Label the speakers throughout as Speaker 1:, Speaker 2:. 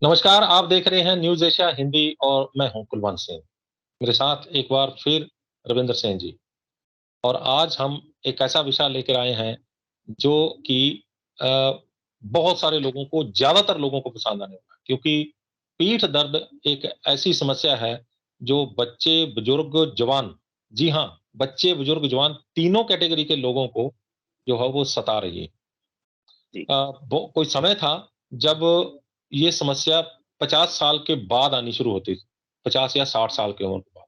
Speaker 1: नमस्कार, आप देख रहे हैं न्यूज़ एशिया हिंदी और मैं हूं कुलवंत सिंह। मेरे साथ एक बार फिर रविंद्र सिंह जी और आज हम एक ऐसा विषय लेकर आए हैं जो कि अ, बहुत सारे लोगों को ज़्यादातर लोगों को पसंद आने वाला है क्योंकि पीठ दर्द एक ऐसी समस्या है जो बच्चे, बुजुर्ग, जवान जी हाँ, बच्चे, बुजुर्ग, जवान तीनों कैटेगरी के लोगों को जो है वो सता रही है।
Speaker 2: जी,
Speaker 1: वो कोई समय था जब ये समस्या 50 साल के बाद आनी शुरू होती थी, 50 या 60 साल की उम्र के बाद।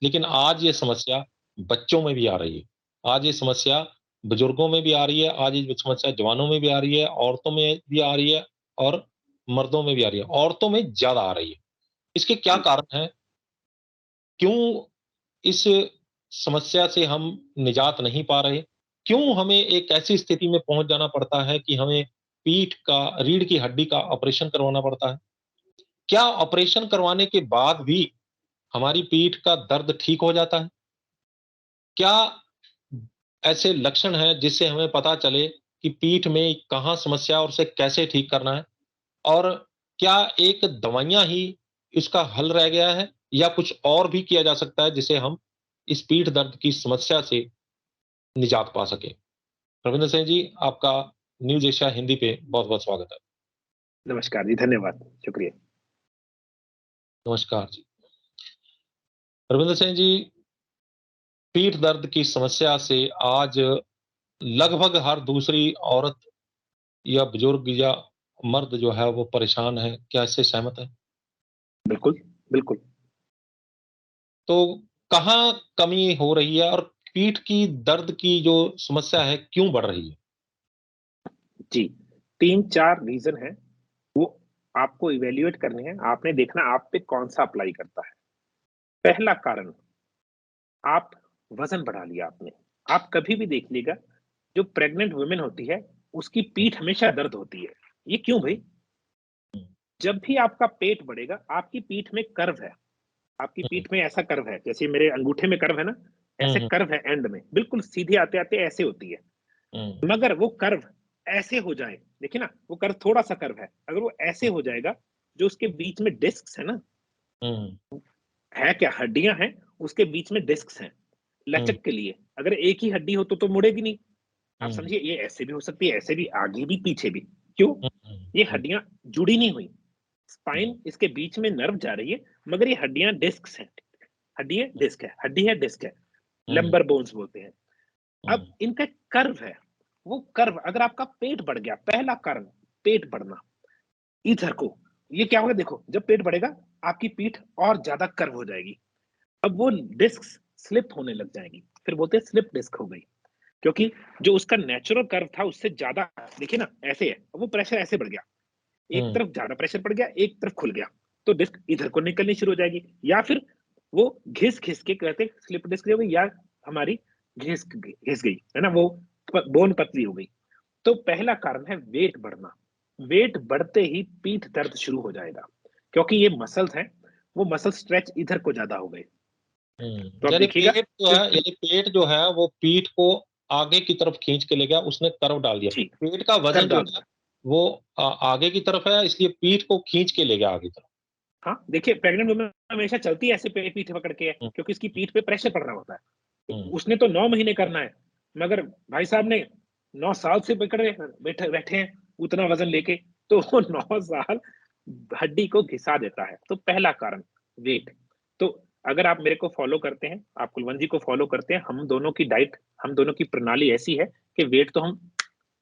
Speaker 1: लेकिन आज ये समस्या बच्चों में भी आ रही है। आज ये समस्या बुजुर्गों में भी आ रही है, आज ये समस्या जवानों में भी आ रही है, औरतों में भी आ रही है और मर्दों में भी आ रही है। औरतों में ज़्यादा आ रही है। इसके क्या
Speaker 2: जी।
Speaker 1: कारण हैं? क्यों इस समस्या से हम निजात नहीं पा रहे? क्यों हमें एक ऐसी स्थिति में पहुँच जाना पड़ता है कि हमें रीढ़ की हड्डी का ऑपरेशन करवाना पड़ता है? क्या ऑपरेशन करवाने के बाद भी हमारी पीठ का दर्द ठीक हो जाता है? क्या ऐसे लक्षण हैं जिससे हमें पता चले कि पीठ में कहाँ समस्या है और उसे कैसे ठीक करना है? और क्या एक दवाइयाँ ही इसका हल रह गया है या कुछ और भी किया जा सकता है जिससे हम इस पीठ दर्द की समस्या से निजात पा सकें? रविंद्र सिंह जी, आपका न्यूज़ एशिया हिंदी पे बहुत-बहुत स्वागत है।
Speaker 2: नमस्कार जी, धन्यवाद, शुक्रिया।
Speaker 1: नमस्कार जी। रविंद्र सिंह जी, पीठ दर्द की समस्या से आज लगभग हर दूसरी औरत या बुजुर्ग या मर्द जो है वो परेशान है। क्या इससे सहमत हैं?
Speaker 2: बिल्कुल, बिल्कुल।
Speaker 1: तो कहाँ कमी हो रही है और पीठ की दर्द की जो समस्या है क्यों बढ़ रही है?
Speaker 2: जी, 3-4 रीज़न हैं, वो आपको इवैल्यूएट करने हैं, आपने देखना आप पे कौन-सा अप्लाई करता है। पहला कारण, आप वज़न बढ़ा लिया आपने। आप कभी भी देख लीजिएगा, जो प्रेग्नेंट वुमेन होती है, उसकी
Speaker 1: हुँ,
Speaker 2: पीठ हमेशा दर्द होती है। ये क्यों भई?
Speaker 1: हुँ,
Speaker 2: जब भी आपका पेट बढ़ेगा, आपकी पीठ में कर्व है। आपकी
Speaker 1: हुँ,
Speaker 2: पीठ में ऐसा कर्व है, जैसे मेरे अंगूठे में कर्व है ना,
Speaker 1: हुँ,
Speaker 2: ऐसे
Speaker 1: हुँ,
Speaker 2: कर्व है एंड में, बिल्कुल सीधे आते-आते ऐसे होती है।
Speaker 1: हुँ,
Speaker 2: मगर वो कर्व ऐसे हो जाए, देखिए ना, वो कर्व थोड़ा-सा कर्व है, अगर वो ऐसे हो जाएगा, जो उसके बीच में डिस्क्स है ना,
Speaker 1: हुँ,
Speaker 2: है क्या हड्डियाँ हैं, उसके बीच में डिस्क्स हैं,
Speaker 1: हुँ,
Speaker 2: लचक के लिए। अगर एक ही हड्डी हो तो मुड़ेगी नहीं। आप
Speaker 1: हुँ,
Speaker 2: समझिए ये ऐसे भी हो सकती है, ऐसे भी, आगे भी, पीछे भी। क्यों?
Speaker 1: हुँ, हुँ,
Speaker 2: ये
Speaker 1: हुँ,
Speaker 2: हड्डियाँ जुड़ी नहीं हुई।
Speaker 1: हुँ,
Speaker 2: स्पाइन इसके बीच में नर्व जा रही है, मगर ये हड्डियाँ डिस्क्स हैं। हड्डी है, डिस्क है, हड्डी है, डिस्क है।
Speaker 1: हुँ,
Speaker 2: लंबर बोन्स बोलते हैं। अब
Speaker 1: हुँ,
Speaker 2: इनका कर्व है, वो कर्व अगर आपका पेट बढ़ गया, पहला कारण पेट बढ़ना, इधर को, ये क्या होगा देखो, जब पेट बढ़ेगा, आपकी पीठ और ज़्यादा कर्व हो जाएगी। अब वो डिस्क्स स्लिप होने लग जाएँगी, फिर बोलते हैं स्लिप डिस्क हो गई, क्योंकि जो उसका नेचुरल कर्व था उससे ज़्यादा, देखिए ना ऐसे है, अब वो प्रेशर ऐसे बढ़ गया, एक
Speaker 1: हुँ,
Speaker 2: तरफ ज़्यादा प्रेशर पड़ गया, एक तरफ खुल गया, तो डिस्क इधर को निकलनी शुरू हो जाएगी, या फिर वो घिस-घिस के कहते हैं स्लिप डिस्क हो गई, या हमारी घिस गई, है ना? वो बोन पतली हो गई। तो पहला कारण है वेट बढ़ना। वेट बढ़ते ही पीठ दर्द शुरू हो जाएगा, क्योंकि ये मसल्स हैं, वो मसल स्ट्रेच इधर को ज़्यादा हो गए।
Speaker 1: हुँ।
Speaker 2: तो आप
Speaker 1: यानी
Speaker 2: देखिएगा सिर्फ
Speaker 1: पेट जो है वो पीठ को आगे की तरफ खींच के ले गया, उसने कर्व डाल दिया।
Speaker 2: जी,
Speaker 1: पेट का
Speaker 2: कर
Speaker 1: वज़न जो
Speaker 2: डाल
Speaker 1: है
Speaker 2: दिया।
Speaker 1: वो आगे की तरफ है इसलिए पीठ को खींच के ले गया आगे की तरफ।
Speaker 2: हाँ, देखिए प्रेग्नेंट वुमन हमेशा चलती है ऐसे पीठ पकड़ के,
Speaker 1: हुँ,
Speaker 2: क्योंकि उसकी पीठ पे प्रेशर पड़ रहा होता है। तो
Speaker 1: हुँ,
Speaker 2: उसने तो 9 महीने करना है, मगर भाई साहब ने 9 साल से पकड़े बैठे बैठे हैं उतना वज़न लेके, तो वो 9 साल हड्डी को घिसा देता है। तो पहला कारण वेट। तो अगर आप मेरे को फ़ॉलो करते हैं, आप कुलवंत जी को फ़ॉलो करते हैं, हम दोनों की प्रणाली ऐसी है कि वेट तो हम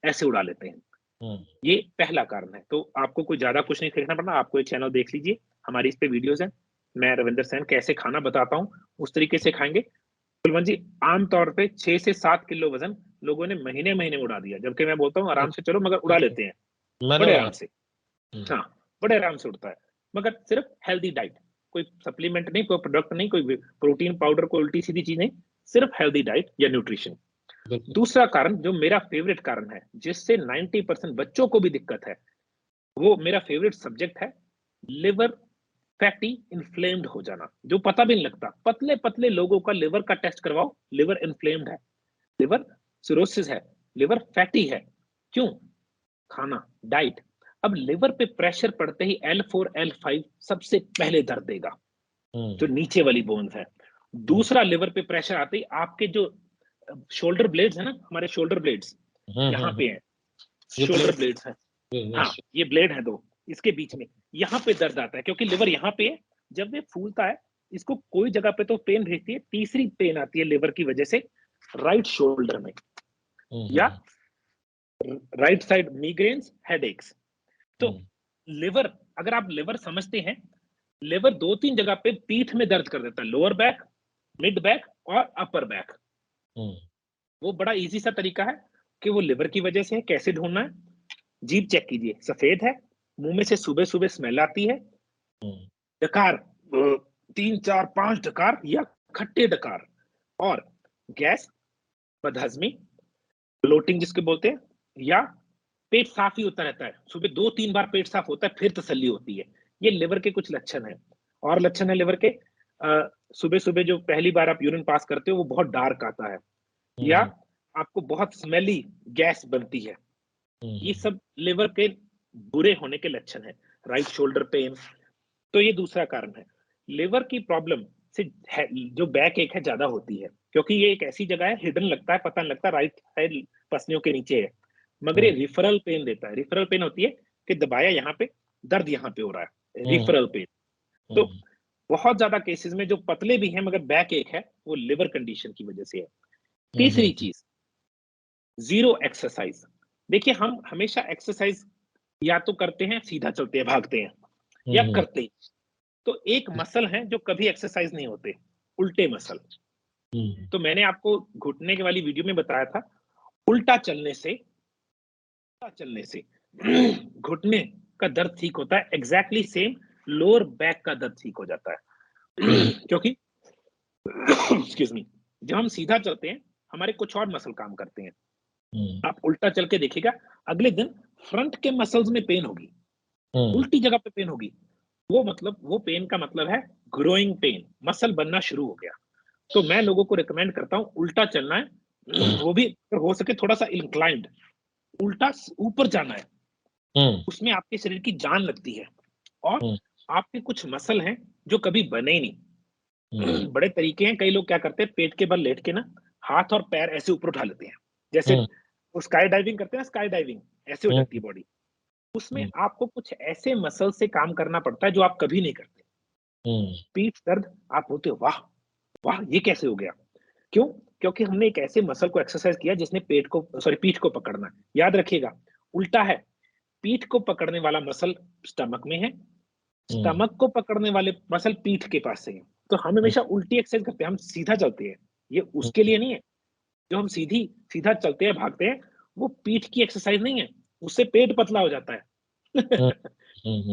Speaker 2: ऐसे उड़ा लेते हैं।
Speaker 1: हुँ,
Speaker 2: ये पहला कारण है। तो आपको कोई ज़्यादा कुछ नहीं सीखना पड़ना, आप कोई चैनल देख लीजिए, हमारी इस पे वीडियोज़ हैं। मैं रविंदर सेन कैसे खाना बताता हूँ, उस तरीके से खाएँगे। कुलवंत जी, आम तौर पे 6 से 7 किलो वज़न लोगों ने महीने-महीने में उड़ा दिया, जबकि मैं बोलता हूँ
Speaker 1: हुँ,
Speaker 2: आराम से चलो, मगर उड़ा लेते हैं,
Speaker 1: मैंने
Speaker 2: बड़े
Speaker 1: उड़ाया।
Speaker 2: आराम से।
Speaker 1: हुँ,
Speaker 2: हाँ, बड़े आराम से उड़ता है, मगर सिर्फ हेल्दी डाइट, कोई सप्लीमेंट नहीं, कोई प्रोडक्ट नहीं, कोई प्रोटीन पाउडर, कोई उल्टी-सीधी चीज़ नहीं, सिर्फ हेल्दी डाइट या न्यूट्रिशन।
Speaker 1: बिल्कुल।
Speaker 2: दूसरा कारण जो मेरा फेवरेट कारण है, जिससे 90% बच्चों को भी दिक्कत है, वो मेरा फेवरेट सब्जेक्ट है, लिवर फैटी इन्फ्लेम्ड हो जाना, जो पता भी नहीं लगता। पतले-पतले लोगों का लिवर का टेस्ट करवाओ, लिवर इन्फ्लेम्ड है, लिवर सिरोसिस है, लिवर फैटी है। क्यों? खाना, डाइट। अब लिवर पे प्रेशर पड़ते ही L4 L5 सबसे पहले दर्द देगा, जो नीचे वाली बोन्स है। दूसरा, लिवर पे प्रेशर आते ही आपके जो शोल्डर ब्लेड्स है ना, हमारे शोल्डर ब्लेड्स यहाँ पे हैं,
Speaker 1: ये
Speaker 2: शोल्डर
Speaker 1: प्लेट।
Speaker 2: ब्लेड्स हैं। हाँ,
Speaker 1: यस।
Speaker 2: ये ब्लेड है दो, इसके बीच में यहाँ पे दर्द आता है क्योंकि लिवर यहाँ पे है। जब ये फूलता है, इसको कोई जगह पे तो पेन भेजती है, तीसरी पेन आती है लिवर की वजह से राइट शोल्डर में, या राइट साइड मिग्रेन्स, हेडेक्स। तो लिवर, अगर आप लिवर समझते हैं, लिवर दो तीन जगह पे पीठ में दर्द कर देता है, लोअर बैक, मिड बैक और अपर बैक। वो बड़ा इजी सा तरीका है कि वो लिवर की वजह से है। कैसे ढूंढना है? जीभ चेक कीजिए, सफेद है, मुंह में से सुबह सुबह स्मेल आती है, डकार 3 4 5 डकार या खट्टे डकार, और गैस, बदहजमी, ब्लोटिंग जिसके बोलते हैं, या पेट साफ ही होता रहता है, सुबह 2 3 बार पेट साफ होता है फिर तसल्ली होती है। ये लिवर के कुछ लक्षण है। और लक्षण है लिवर के, सुबह सुबह जो पहली बार आप यूरिन पास करते हो वो बहुत डार्क आता है, या आपको बहुत स्मेली गैस बनती है। ये सब लिवर के बुरे होने के लक्षण है। राइट शोल्डर पेन, तो ये दूसरा कारण है। लिवर की प्रॉब्लम से जो बैक एक है ज्यादा होती है, क्योंकि ये एक ऐसी जगह है, हिडन लगता है, पता नहीं लगता, राइट साइड पसलियों के नीचे है, मगर ये रिफरल पेन देता है। रिफरल पेन होती है कि दबाया यहाँ पे, दर्द यहाँ पे हो रहा है, रिफरल पेन। तो बहुत ज्यादा केसेस में जो पतले भी हैं मगर बैक एक है, वो लिवर कंडीशन की वजह से है। तीसरी चीज, जीरो एक्सरसाइज। देखिए, हम हमेशा एक्सरसाइज या तो करते हैं, सीधा चलते हैं, भागते हैं, या करते हैं। तो एक मसल है जो कभी एक्सरसाइज नहीं होते, उल्टे मसल। तो मैंने आपको घुटने के वाली वीडियो में बताया था, उल्टा चलने से घुटने का दर्द ठीक होता है, एग्जैक्टली सेम लोअर बैक का दर्द ठीक हो जाता है। क्योंकि एक्सक्यूज मी, जब हम सीधा चलते हैं हमारे कुछ और मसल काम करते हैं। आप उल्टा चल के देखिएगा, अगले दिन फ्रंट के मसल्स में पेन होगी, उल्टी जगह पे पेन होगी। वो पेन का मतलब है ग्रोइंग पेन, मसल बनना शुरू हो गया। तो मैं लोगों को रिकमेंड करता हूं उल्टा चलना है, वो भी हो सके थोड़ा सा इंक्लाइंड, उल्टा ऊपर जाना है। उसमें आपके शरीर की जान लगती है, और आपके कुछ मसल हैं जो कभी बने ही नहीं। बड़े तरीके हैं, कई लोग क्या करते हैं, पेट के बल लेट के ना हाथ और पैर ऐसे ऊपर उठा लेते हैं, जैसे वो स्काई डाइविंग करते हैं, स्काई डाइविंग ऐसे हो जाती है बॉडी। उसमें आपको कुछ ऐसे मसल से काम करना पड़ता है जो आप कभी नहीं करते। पीठ दर्द, आप होते हो वाह वाह ये कैसे हो गया? क्यों? क्योंकि हमने एक ऐसे मसल को एक्सरसाइज किया जिसने पीठ को पकड़ना है। याद रखिएगा, उल्टा है, पीठ को पकड़ने वाला मसल स्टमक में है, स्टमक को पकड़ने वाले मसल पीठ के पास से है। तो हम हमेशा उल्टी एक्सरसाइज करते हैं, हम सीधा चलते हैं, ये उसके लिए नहीं है। जो हम सीधा चलते हैं, भागते हैं, वो पीठ की एक्सरसाइज नहीं है, उससे पेट पतला हो जाता है।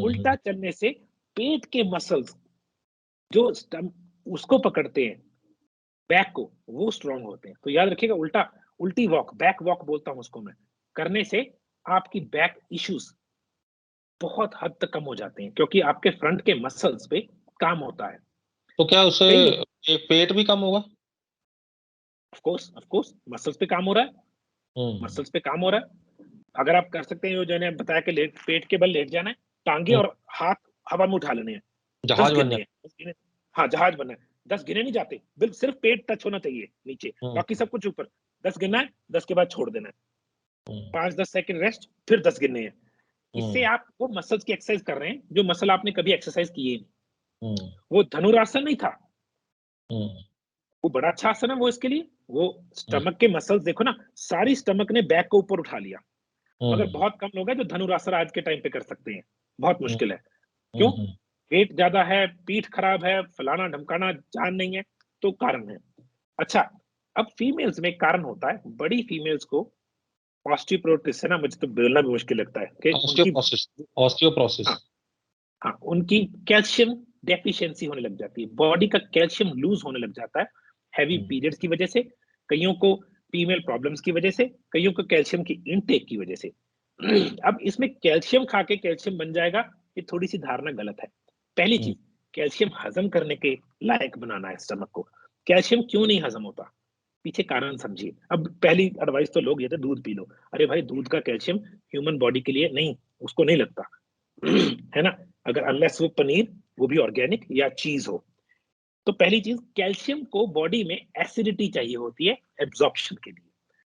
Speaker 2: उल्टा चलने से पेट के मसल्स जो उसको पकड़ते हैं, बैक को, वो स्ट्रांग होते हैं। तो याद रखिएगा, उल्टी वॉक, बैक वॉक बोलता हूं उसको मैं, करने से आपकी बैक इश्यूज बहुत हद तक कम हो जाते हैं, क्योंकि आपके फ्रंट के मसल्स पे काम होता है।
Speaker 1: तो क्या उससे
Speaker 2: कई लोग,
Speaker 1: ये पेट भी कम होगा?
Speaker 2: ऑफ कोर्स मसल्स पे काम हो रहा है, मसल्स पे काम हो रहा है। अगर आप कर सकते हैं, जो मैंने बताया कि पेट के बल लेट जाना है, टांगे और हाथ हवा में उठा लेने हैं, 10
Speaker 1: जहाज बन
Speaker 2: गिनने
Speaker 1: जाए।
Speaker 2: हैं, 10 गिने। हाँ, जहाज बनना है, 10 गिने नहीं जाते, बिल्कुल सिर्फ पेट टच होना चाहिए नीचे, बाकी सब कुछ ऊपर। 10 गिनना है, 10 के बाद छोड़ देना है, 5-10 सेकंड रेस्ट, फिर 10 गिनने हैं। इससे आप वो मसल्स की एक्सरसाइज कर रहे हैं जो मसल आपने कभी एक्सरसाइज किए नहीं। वो धनुरासन नहीं था, वो बड़ा अच्छा आसन है वो इसके लिए। वो स्टमक के मसल्स देखो ना, सारी स्टमक ने बैक को ऊपर उठा लिया, मगर बहुत कम लोग हैं जो धनुरासन आज के टाइम पे कर सकते हैं, बहुत मुश्किल है। क्यों? वेट ज्यादा है, पीठ खराब है, फलाना ढमकाना, जान नहीं है, तो कारण है। अच्छा, अब फीमेल्स में एक कारण होता है, बड़ी फीमेल्स को ऑस्टियोपोरोसिस है ना, मुझे तो बोलना भी मुश्किल लगता है कि उनकी,
Speaker 1: ऑस्टियोप्रोसिस।
Speaker 2: हाँ, हाँ, उनकी कैल्शियम डेफिशिएंसी होने लग जाती है, बॉडी का कैल्शियम लूज होने लग जाता है, हैवी पीरियड्स की वजह से, कईयों को फीमेल प्रॉब्लम्स की वजह से, कईयों को कैल्शियम की इनटेक की वजह से। अब इसमें कैल्शियम खा के कैल्शियम बन जाएगा, ये थोड़ी सी धारणा गलत है। पहली चीज, कैल्शियम हजम करने के लायक बनाना है स्टमक को। कैल्शियम क्यों नहीं हजम होता? पीछे कारण समझिए। अब पहली एडवाइस तो लोग ये थे दूध पी लो, अरे भाई दूध का कैल्शियम ह्यूमन बॉडी के लिए नहीं, उसको नहीं लगता है ना, अगर अनलेस वो पनीर, वो भी ऑर्गेनिक या चीज हो। तो पहली चीज, कैल्शियम को बॉडी में एसिडिटी चाहिए होती है एब्जॉर्प्शन के लिए।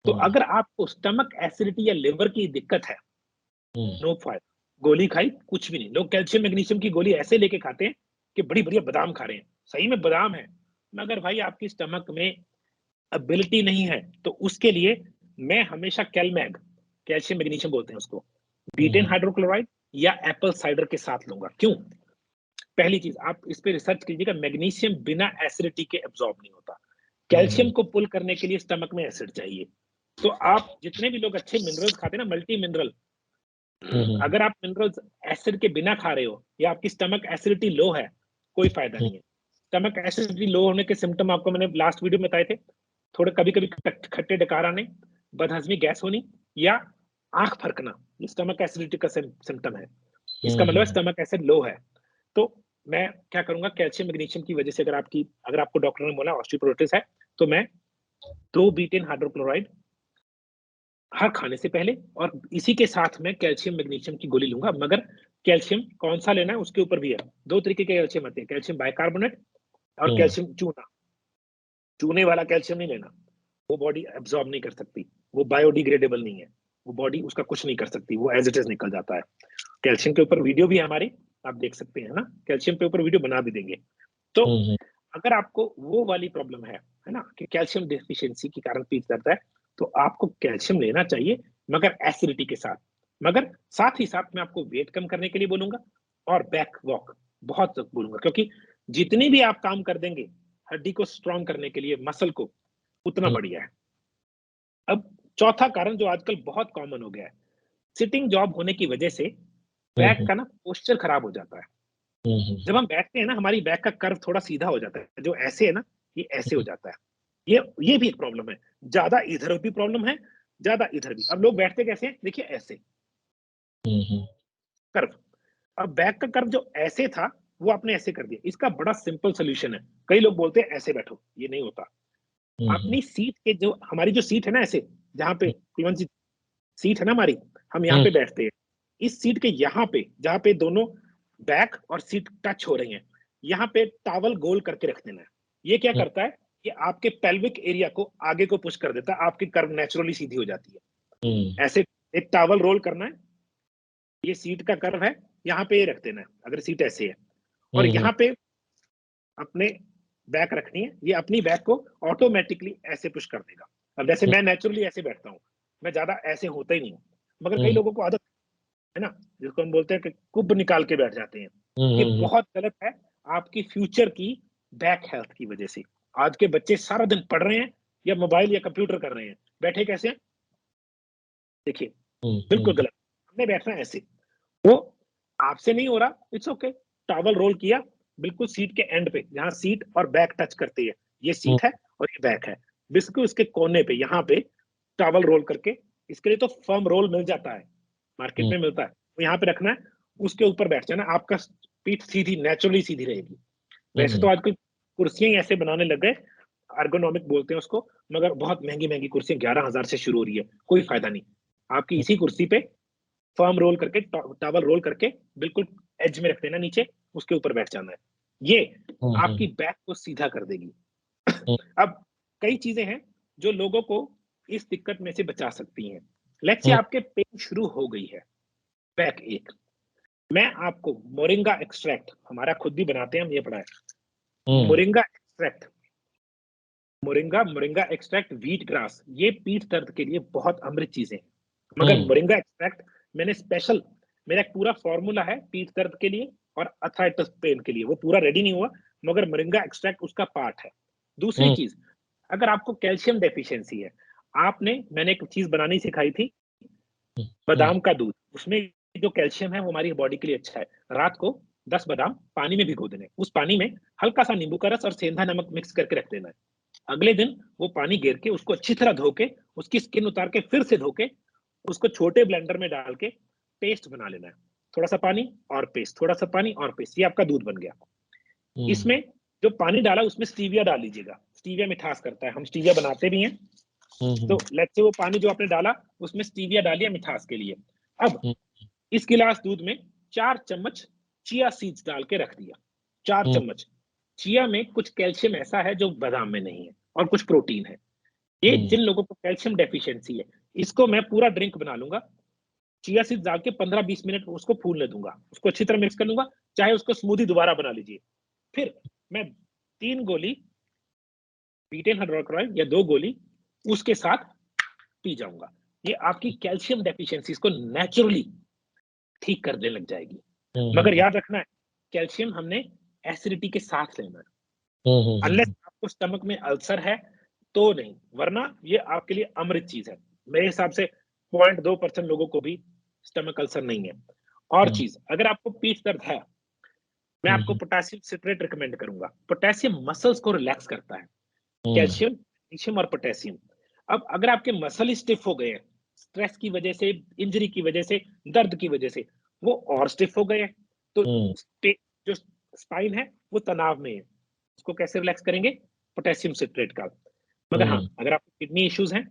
Speaker 2: तो अगर आपको स्टमक एसिडिटी या लिवर की दिक्कत है, नो फायदा, गोली खाई कुछ भी नहीं। लोग कैल्शियम मैग्नीशियम की गोली ऐसे लेके खाते हैं कि बड़ी बढ़िया बादाम खा रहे हैं, सही में बादाम है, मगर भाई आपकी स्टमक में एबिलिटी नहीं है, तो उसके लिए मैं हमेशा कैलमैग, कैल्शियम मैग्नीशियम बोलते हैं उसको, बीटेन हाइड्रोक्लोराइड या एप्पल साइडर के साथ लूंगा। क्यों? पहली चीज, आप इस पे रिसर्च कीजिएगा, मैग्नीशियम बिना एसिडिटी के एब्जॉर्ब नहीं होता। कैल्शियम को पुल करने के लिए स्टमक में एसिड चाहिए। तो आप जितने भी लोग अच्छे मिनरल्स खाते हैं ना, मल्टी मिनरल, अगर आप मिनरल्स एसिड के बिना खा रहे हो या आपकी स्टमक एसिडिटी लो है, कोई फायदा नहीं है। स्टमक एसिडिटी लो होने के सिम्टम आपको मैंने लास्ट वीडियो में बताए थे, थोड़े कभी कभी खट्टे डकार आने, बदहजमी, गैस होनी या आंख फरकना, ये स्टमक एसिडिटी का सिम्टम है। इसका मतलब स्टमक एसिड लो है। तो मैं क्या करूंगा, कैल्शियम मैग्नीशियम की वजह से अगर आपको डॉक्टर ने बोला ऑस्टियोपोरोसिस है, तो मैं 2 बीटेन हाइड्रोक्लोराइड हर खाने से पहले और इसी के साथ में कैल्शियम मैग्नीशियम की गोली लूंगा। मगर कैल्शियम कौन सा लेना है उसके ऊपर भी है, 2 तरीके के कैल्शियम आते हैं, कैल्शियम बाइकार्बोनेट और कैल्शियम चूना। चूने वाला कैल्शियम नहीं लेना, वो बॉडी एब्जॉर्ब नहीं कर सकती, वो बायोडिग्रेडेबल नहीं है, वो बॉडी उसका कुछ नहीं कर सकती, वो एज इट इज निकल जाता है। कैल्शियम के ऊपर वीडियो भी है हमारी, आप देख सकते हैं ना, कैल्शियम के ऊपर वीडियो बना भी देंगे। तो अगर आपको वो वाली प्रॉब्लम है ना, कि कैल्शियम डेफिशिएंसी के कारण पीठ दर्द है, तो आपको कैल्शियम लेना चाहिए, मगर एसिडिटी के साथ। मगर साथ ही साथ मैं आपको वेट कम करने के लिए बोलूंगा और बैक वॉक बहुत बोलूंगा, क्योंकि जितनी भी आप काम कर देंगे हड्डी को स्ट्रांग करने के लिए, मसल को, उतना बढ़िया है। अब चौथा कारण जो आजकल बहुत कॉमन हो गया है, सिटिंग जॉब होने की वजह से बैक का ना पोस्चर खराब हो जाता है। जब हम बैठते हैं ना, हमारी बैक का कर्व थोड़ा सीधा हो जाता है, जो ऐसे है ना, ये ऐसे हो जाता है। ये भी एक प्रॉब्लम है, ज्यादा इधर भी प्रॉब्लम है, ज्यादा इधर भी। अब लोग बैठते कैसे हैं, देखिए ऐसे कर्व। अब बैक का कर्व जो ऐसे था, वो आपने ऐसे कर दिया। इसका बड़ा सिंपल सोल्यूशन है, कई लोग बोलते हैं ऐसे बैठो, ये नहीं होता। अपनी सीट के जो, हमारी जो सीट है ना ऐसे, जहां पे कौन सी सीट है ना हमारी, हम यहाँ पे बैठते हैं, इस सीट के यहाँ पे, जहाँ पे दोनों बैक और सीट टच हो रही हैं, यहाँ पे टावल गोल करके रख देना है। ये क्या करता है, ये आपके पेल्विक एरिया को आगे को पुश कर देता है, आपकी कर्व नेचुरली सीधी हो जाती है। ऐसे एक टावल रोल करना है, ये सीट का कर्व है, यहाँ पे ये रख देना है अगर सीट ऐसे है, और यहाँ पे अपने बैक रखनी है, ये अपनी बैक को ऑटोमेटिकली ऐसे पुश कर देगा। अब जैसे मैं नेचुरली ऐसे बैठता हूँ, मैं ज्यादा ऐसे होता ही नहीं हूँ, मगर कई लोगों को आदत है ना, जिसको हम बोलते हैं कि कुब निकाल के बैठ जाते हैं। ये बहुत गलत है आपकी फ्यूचर की बैक हेल्थ की वजह से। आज के बच्चे सारा दिन पढ़ रहे हैं या मोबाइल या कंप्यूटर कर रहे हैं, बैठे कैसे हैं, देखिए, बिल्कुल गलत। हमने बैठना है ऐसे, वो आपसे नहीं हो रहा, इट्स ओके, टॉवल रोल किया बिल्कुल सीट के एंड पे, जहां सीट और बैक टच करती है, ये सीट है और ये बैक है, बिल्कुल उसके कोने पे, यहाँ पे टॉवल रोल करके, इसके लिए तो फर्म रोल मिल जाता है, मार्केट में मिलता है, तो यहाँ पे रखना है, उसके ऊपर बैठ जाना, आपका पीठ सीधी, नेचुरली सीधी रहेगी। वैसे तो आजकल कुर्सियां ही ऐसे बनाने लग गए, अर्गोनॉमिक बोलते हैं उसको, मगर बहुत महंगी महंगी कुर्सियां 11,000 से शुरू हो रही है, कोई फायदा नहीं। आपकी इसी कुर्सी पे फर्म रोल करके, टॉवल रोल करके बिल्कुल एज में रख देना नीचे, उसके ऊपर बैठ जाना है, ये आपकी बैक को सीधा कर देगी। अब कई चीजें हैं जो लोगों को इस दिक्कत में से बचा सकती हैं। लेट्स से आपके पेन शुरू हो गई है, बैक एक, मैं आपको मोरिंगा एक्सट्रैक्ट, हमारा खुद भी बनाते हैं हम, ये पढ़ा है, moringa extract, moringa extract, wheat grass, ये पीठ दर्द के लिए बहुत अमृत चीजें हैं। मगर मोरिंगा एक्सट्रैक्ट मैंने स्पेशल, मेरा एक पूरा फॉर्मूला है पीठ दर्द के लिए और अर्थराइटिस पेन के लिए, वो पूरा रेडी नहीं हुआ, मगर मोरिंगा एक्सट्रैक्ट उसका पार्ट है। दूसरी चीज, अगर आपको कैल्शियम डेफिशिएंसी है, मैंने एक चीज बनानी सिखाई थी, बादाम का दूध, उसमें जो कैल्शियम है वो हमारी बॉडी के लिए अच्छा है। रात को 10 बादाम पानी में भिगो देने, उस पानी में हल्का सा नींबू का रस और सेंधा नमक मिक्स करके रख देना है। अगले दिन वो पानी गिर के उसको अच्छी तरह धो के, उसकी स्किन उतार के फिर से धो के, उसको छोटे ब्लेंडर में डाल के पेस्ट बना लेना है। थोड़ा सा पानी और पेस्ट, थोड़ा सा पानी और पेस्ट, ये आपका दूध बन गया। इसमें जो पानी डाला उसमें स्टीविया डाल लीजिएगा, स्टीविया मिठास करता है, हम स्टीविया बनाते भी हैं। तो लेट्स से वो पानी जो आपने डाला उसमें स्टीविया डालिए मिठास के लिए। अब इस गिलास दूध में 4 चम्मच चिया सीड्स डाल के रख दिया, 4 चम्मच। चिया में कुछ कैल्शियम ऐसा है जो बादाम में नहीं है, और कुछ प्रोटीन है। ये जिन लोगों को कैल्शियम डेफिशिएंसी है, इसको मैं पूरा ड्रिंक बना लूंगा। चिया सीड्स डाल के 15-20 मिनट उसको फूलने दूंगा, उसको अच्छी तरह मिक्स कर लूंगा, चाहे उसको स्मूदी दोबारा बना लीजिए। फिर मैं 3 गोली बीटेन हाइड्रोक्लोराइड या 2 गोली उसके साथ पी जाऊंगा। ये आपकी कैल्शियम डेफिशिएंसीज को नेचुरली ठीक करने लग जाएगी। मगर याद रखना है, कैल्शियम हमने एसिडिटी के साथ लेना है। अनलेस आपको स्टमक में अल्सर है तो नहीं, वरना ये आपके लिए अमृत चीज है। मेरे हिसाब से 0.2% लोगों को भी स्टमक अल्सर नहीं है। और चीज, अगर आपको पीठ दर्द है, मैं आपको पोटेशियम सिट्रेट रिकमेंड करूंगा। पोटेशियम मसल्स को रिलैक्स करता है, कैल्शियम, मैग्नीशियम और पोटेशियम। अब अगर आपके मसल स्टिफ हो गए हैं स्ट्रेस की वजह से, इंजरी की वजह से, दर्द की वजह से, वो और स्टिफ हो गए हैं, तो जो स्पाइन है वो तनाव में है, उसको कैसे रिलैक्स करेंगे? पोटेशियम सिट्रेट का। मगर हाँ, अगर आपको किडनी इश्यूज हैं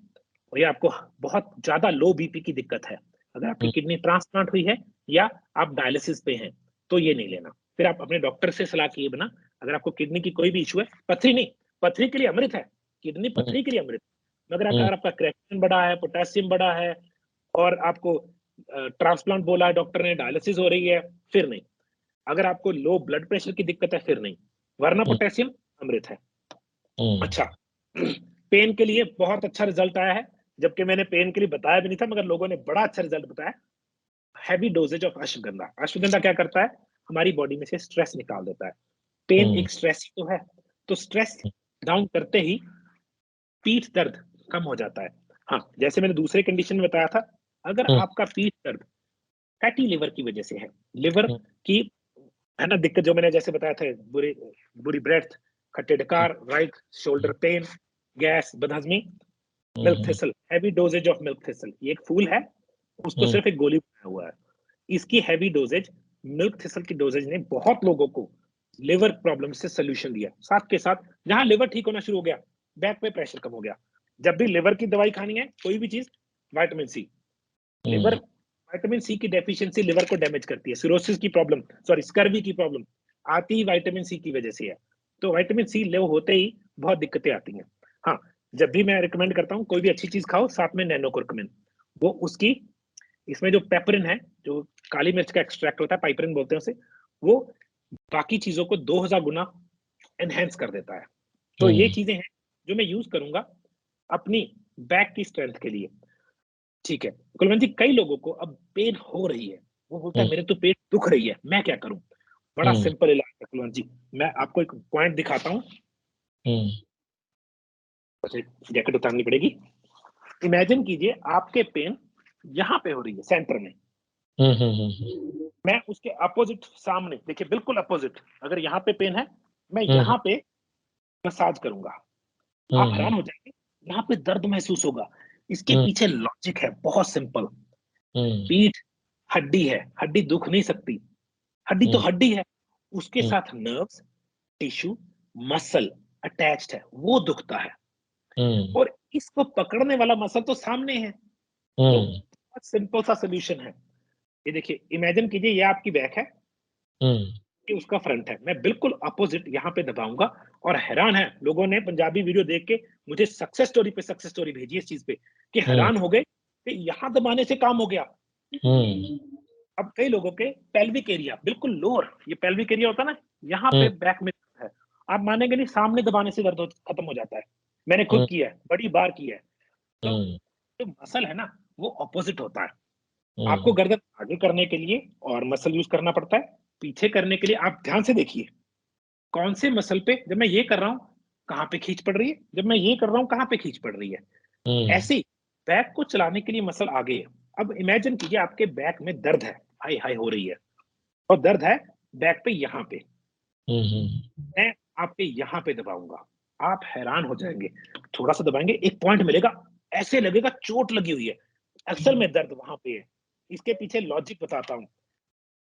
Speaker 2: और या आपको बहुत ज्यादा लो बीपी की दिक्कत है, अगर आपकी किडनी ट्रांसप्लांट हुई है या आप डायलिसिस पे हैं, तो ये नहीं लेना। फिर आप अपने डॉक्टर से सलाह किए बिना, अगर आपको किडनी की कोई भी इशू है, पथरी नहीं, पथरी के लिए अमृत है, किडनी पथरी के लिए अमृत, मगर अगर आपका क्रेटिनिन बढ़ा है, पोटेशियम बढ़ा है और आपको ट्रांसप्लांट बोला है डॉक्टर ने, डायलिसिस हो रही है, फिर नहीं। अगर आपको लो ब्लड प्रेशर की दिक्कत है, फिर नहीं, वरना पोटेशियम अमृत है। अच्छा, पेन के लिए बहुत अच्छा रिजल्ट आया है, जबकि मैंने पेन के लिए बताया भी नहीं था, मगर लोगों ने बड़ा अच्छा रिजल्ट बताया। Heavy doses of ashwagandha. Ashwagandha क्या करता है? हमारी बॉडी में से स्ट्रेस निकाल देता है। पेन एक स्ट्रेस ही तो है, तो स्ट्रेस डाउन करते ही पीठ दर्द कम हो जाता है। हाँ, जैसे मैंने दूसरे कंडीशन में बताया था, अगर आपका पीठ दर्द फैटी लिवर की वजह से है, लिवर की है ना दिक्कत, जो मैंने जैसे बताया था, बुरी बुरी ब्रेथ, खट्टे डकार, राइट शोल्डर पेन, गैस, बदहजमी, milk thistle, heavy doses of milk thistle, ये एक फूल है, उसको सिर्फ एक गोली बनाया हुआ है। इसकी हैवी डोजेज, मिल्क थिसल की डोजेज ने बहुत लोगों को लिवर प्रॉब्लम से सोल्यूशन दिया। साथ के साथ जहां लिवर ठीक होना शुरू हो गया, बैक पे प्रेशर कम हो गया। जब भी लिवर की दवाई खानी है, कोई भी चीज, vitamin C, liver, vitamin C की डेफिशिएंसी लिवर को डैमेज करती है। सिरोसिस की प्रॉब्लम, सॉरी स्कर्वी की प्रॉब्लम आती ही विटामिन सी की वजह से है। तो विटामिन सी लो होते ही बहुत दिक्कतें आती हैं। हाँ, जब भी मैं रिकमेंड करता हूँ कोई भी अच्छी चीज खाओ, साथ में नैनोकुर्कुमिन, वो उसकी, इसमें जो पेपरिन है, जो काली मिर्च का एक्सट्रैक्ट होता है, पाइपरिन बोलते हैं उसे, वो बाकी चीजों को 2000 गुना एनहेंस कर देता है। तो ये चीजें हैं जो मैं यूज करूंगा अपनी बैक की स्ट्रेंथ के लिए। ठीक है कुलवंत जी, कई लोगों को अब पेन हो रही है, वो बोलता है मेरे तो पेट दुख रही है, मैं क्या करूं? बड़ा सिंपल इलाज है कुलवंत जी, मैं आपको एक पॉइंट दिखाता हूँ। जैकेट उतारनी पड़ेगी। इमेजिन कीजिए आपके पेन यहाँ पे हो रही है, सेंटर में। मैं उसके अपोजिट सामने, देखिए बिल्कुल अपोजिट, अगर यहाँ पे पेन है, मैं यहाँ पे मसाज करूंगा, आप हैरान हो जाएंगे, यहाँ पे दर्द महसूस होगा। इसके पीछे लॉजिक है बहुत सिंपल। पीठ हड्डी है, हड्डी दुख नहीं सकती, हड्डी तो हड्डी है, उसके साथ नर्व्स, टिश्यू, मसल अटैच्ड है, वो दुखता है, और इसको पकड़ने वाला मसल तो सामने है। तो बहुत सिंपल सा सोल्यूशन है। ये देखिए, इमेजिन कीजिए ये आपकी बैक है, ये उसका फ्रंट है, मैं बिल्कुल अपोजिट यहाँ पे दबाऊंगा, और हैरान है, लोगों ने पंजाबी वीडियो देख के मुझे सक्सेस स्टोरी पे सक्सेस स्टोरी भेजी इस चीज पे, कि हैरान हो गए कि यहाँ दबाने से काम हो गया। अब कई लोगों के पेल्विक एरिया बिल्कुल लोअर, ये पेल्विक एरिया होता है ना, यहाँ पे बैक में है, आप मानेंगे नहीं, सामने दबाने से दर्द खत्म हो जाता है। मैंने खुद किया है, बड़ी बार किया है। तो जो मसल है ना, वो ऑपोजिट होता है। आपको गर्दन आगे करने के लिए और मसल यूज करना पड़ता है, पीछे करने के लिए आप ध्यान से देखिए कौन से मसल पे, जब मैं ये कर रहा हूँ कहाँ पे खींच पड़ रही है, जब मैं ये कर रहा हूँ कहाँ पे खींच पड़ रही है। ऐसे ही बैक को चलाने के लिए मसल आगे है। अब इमेजिन कीजिए आपके बैक में दर्द है, हाई हाई हो रही है, और दर्द है बैक पे, यहाँ पे मैं आपके यहाँ पे दबाऊंगा, आप हैरान हो जाएंगे। थोड़ा सा दबाएंगे, एक पॉइंट मिलेगा, ऐसे लगेगा चोट लगी हुई है, असल में दर्द वहां पे है। इसके पीछे लॉजिक बताता हूं।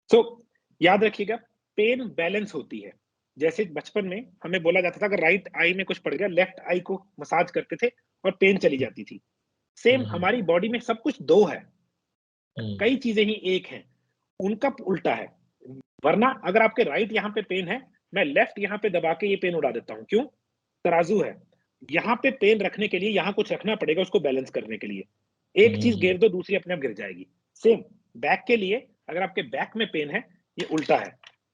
Speaker 2: तो याद रखिएगा, पेन बैलेंस होती है, जैसे बचपन में हमें बोला जाता था अगर राइट आई में कुछ पड़ गया, लेफ्ट आई को मसाज करते थे और पेन चली जाती थी। सेम
Speaker 1: हुँ, हुँ,
Speaker 2: हमारी बॉडी में सब कुछ 2 है,
Speaker 1: हुँ,
Speaker 2: कई चीज़ें ही 1 हैं, उनका उल्टा है। वरना अगर आपके राइट यहाँ पे पेन है, मैं लेफ्ट यहाँ पे दबा के ये पेन उड़ा देता हूँ, क्यों? तराजू है, यहाँ पे पेन रखने के लिए यहाँ कुछ रखना पड़ेगा उसको बैलेंस करने के लिए। एक चीज़
Speaker 1: हुँ,
Speaker 2: गिर दो, दूसरी अपने आप गिर जाएगी। सेम बैक के लिए अगर आपके बैक में पेन है, ये उल्टा है।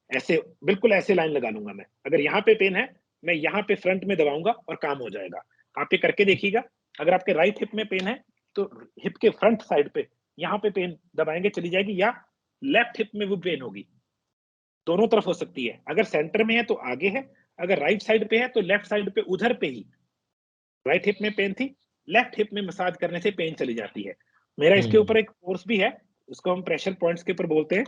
Speaker 2: ऐसे बिल्कुल ऐसे लाइन लगा लूँगा मैं। अगर यहाँ पे पेन है, मैं यहाँ पे फ्रंट में दबाऊँगा और काम हो जाएगा। आप ये करके देखिएगा, अगर आपके राइट हिप में पेन है, तो हिप के फ्रंट साइड पे यहाँ पे पेन दबाएँगे चली जाएगी, या लेफ्ट हिप में वो पेन होगी। दोनों तरफ हो सकती है। अगर सेंटर में है तो आगे है, अगर राइट साइड पे है तो लेफ्ट साइड पे उधर पे ही। राइट हिप में पेन थी, लेफ्ट हिप में मसाज करने से पेन चली जाती है। मेरा इसके
Speaker 1: हुँ,
Speaker 2: ऊपर एक कोर्स भी है, उसको हम प्रेशर पॉइंट्स के ऊपर बोलते हैं,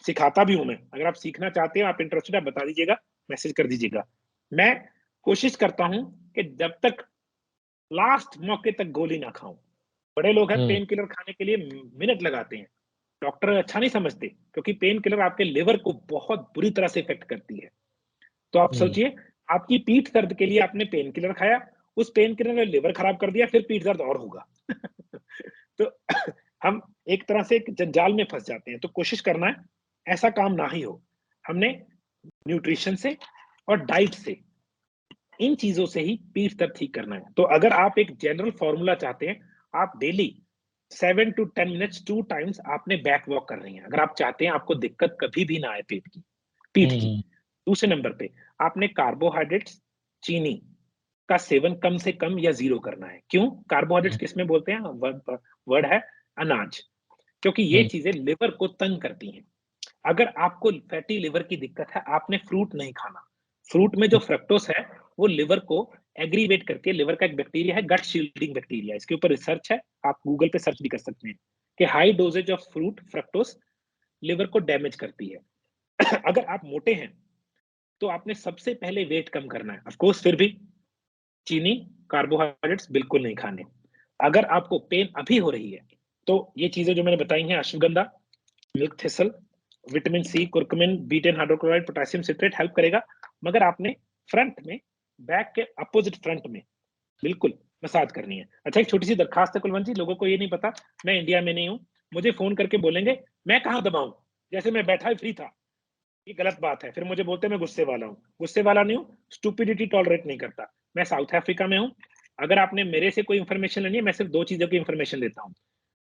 Speaker 2: सिखाता भी हूँ मैं। अगर आप सीखना चाहते हो, आप इंटरेस्टेड, आप बता दीजिएगा, मैसेज कर दीजिएगा। मैं कोशिश करता हूँ कि जब तक लास्ट मौके तक गोली ना खाऊँ। बड़े लोग हैं
Speaker 1: हुँ,
Speaker 2: पेन किलर खाने के लिए मिनट लगाते हैं। डॉक्टर अच्छा नहीं समझते, क्योंकि पेन किलर आपके लिवर को बहुत बुरी तरह से इफ़ेक्ट करती है। तो आप
Speaker 1: हुँ,
Speaker 2: सोचिए, आपकी पीठ दर्द के लिए आपने पेन किलर खाया, उस पेन किलर ने लिवर खराब कर दिया, फिर पीठ दर्द और होगा। तो हम एक तरह से एक जंजाल में फँस जाते हैं, तो कोशिश करना है ऐसा काम ना ही हो। हमने न्यूट्रिशन से और डाइट से, इन चीज़ों से ही पीठ दर्द ठीक करना है। तो अगर आप एक जनरल फ़ॉर्मूला चाहते हैं, आप डेली 7 टू 10 मिनट्स 2 टाइम्स आपने बैक वॉक करनी है। अगर आप चाहते हैं आपको दिक्कत कभी भी ना आए पीठ
Speaker 1: हुँ,
Speaker 2: की।
Speaker 1: हुँ,
Speaker 2: दूसरे नंबर पे आपने कार्बोहाइड्रेट्स, चीनी का सेवन कम से कम या ज़ीरो करना है। क्यों? कार्बोहाइड्रेट्स
Speaker 1: हुँ,
Speaker 2: किसमें बोलते हैं? वर्ड है अनाज, क्योंकि ये
Speaker 1: हुँ,
Speaker 2: चीज़ें लिवर को तंग करती हैं। अगर आपको फैटी लिवर की दिक्कत है, आपने फ्रूट नहीं खाना। फ्रूट में जो फ्रक्टोज है, वो लिवर को एग्रीवेट करके, लिवर का एक बैक्टीरिया है, गट शील्डिंग बैक्टीरिया, इसके ऊपर रिसर्च है, आप गूगल पे सर्च भी कर सकते हैं कि high doses of fruit fructose liver को डैमेज करती है। अगर आप मोटे हैं, तो आपने सबसे पहले वेट कम करना है। ऑफ कोर्स फिर भी चीनी, कार्बोहाइड्रेट्स बिल्कुल नहीं खाने। अगर आपको पेन अभी हो रही है, तो ये चीज़ें जो मैंने बताई हैं, ashwagandha, milk thistle, vitamin C, curcumin, beta hydrochloride, potassium citrate help करेगा, मगर आपने फ्रंट में, बैक के अपोजिट फ्रंट में बिल्कुल मसाज करनी है। अच्छा, एक छोटी-सी दरखास्त है कुलवंत जी, लोगों को ये नहीं पता, मैं इंडिया में नहीं हूँ, मुझे फ़ोन करके बोलेंगे, "मैं कहाँ दबाऊँ? जैसे मैं बैठा ही फ्री था।" ये गलत बात है। फिर मुझे बोलते हैं मैं गुस्से वाला हूँ। गुस्से वाला नहीं हूँ, स्टुपिडिटी टॉलरेट नहीं करता। मैं साउथ अफ्रीका में हूँ। अगर आपने मेरे से कोई इन्फॉर्मेशन लेनी है, मैं सिर्फ़ 2 चीज़ों की इन्फॉर्मेशन लेता हूँ।